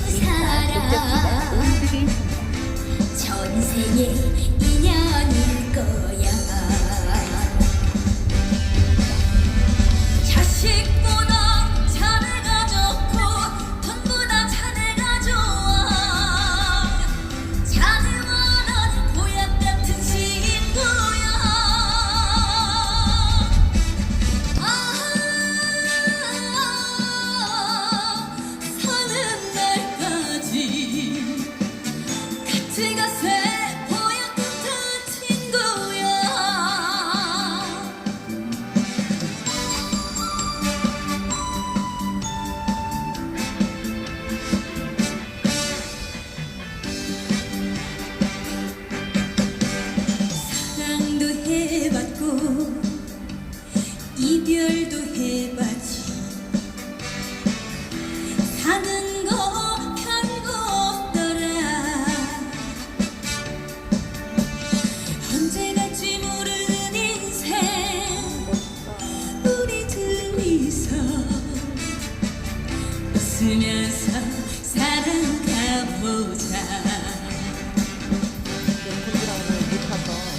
살아 전생의 인연일 거야. 자식보다 자네가 좋고 돈보다 자네가 좋아. 자네와 난 보약 같은 친구야. 사는 날까지 같이 가세. 보약 같은 친구야. 사랑도 해봤고 이별도 해봤지. 사는 거 별거 없더라. 언제 갈지 모르는 인생 우리 둘이서 웃으면서 살아가보자.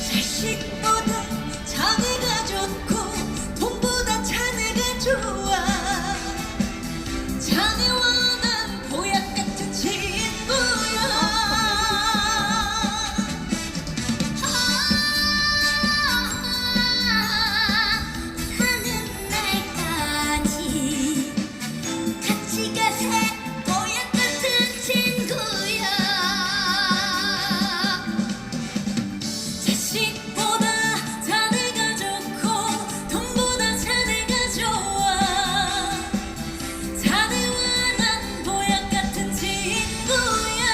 자식보다 자네가 좋고 돈보다 자네가 좋아. 자네와 난 보약 같은 친구야. 사는 날까지 같이 가세. 보약 같은 친구야. 자식보다 자네가 좋고 돈보다 자네가 좋아. 자네와 난 보약 같은 친구야.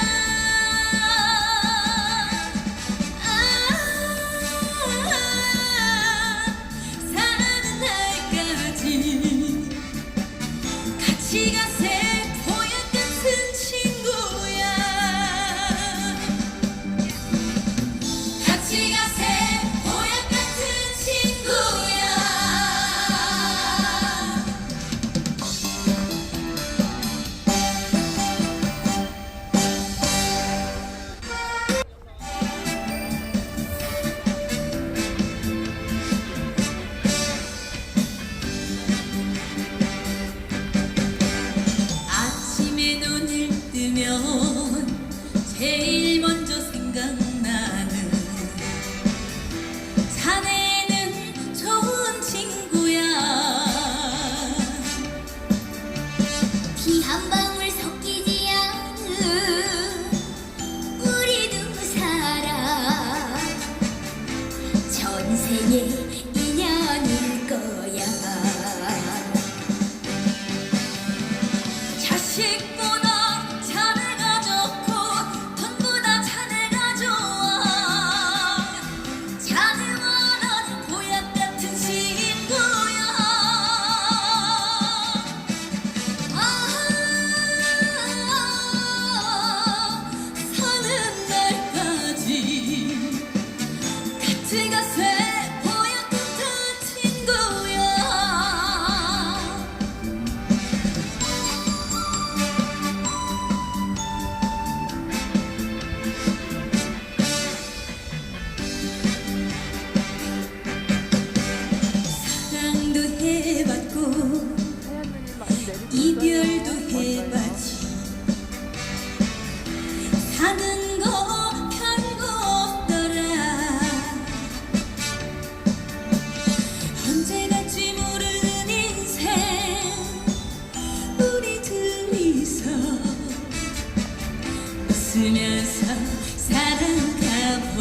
사는 날까지 같이 가세. 보약 같은 친구야. 같이 가세. 보약 같은 친구야. 아침에 눈을 뜨면 제일 먼저 생각나는 자네는 좋은 친구야. 피 한 방울 섞이지 않은 우리 두 사람 전생의 인연일 거야. 자식보다 자네가 좋고 돈보다 자네가 좋아. 자네와 난 보약 같은 친구야. 사는 날까지 같이 가세. 보약 같은 친구야. 사랑도 해봤고 이별도 해봤지. 사는 거 별거 없더라. 언제 갈지 모르는 인생 우리 둘이서 웃으면서 살아가보자.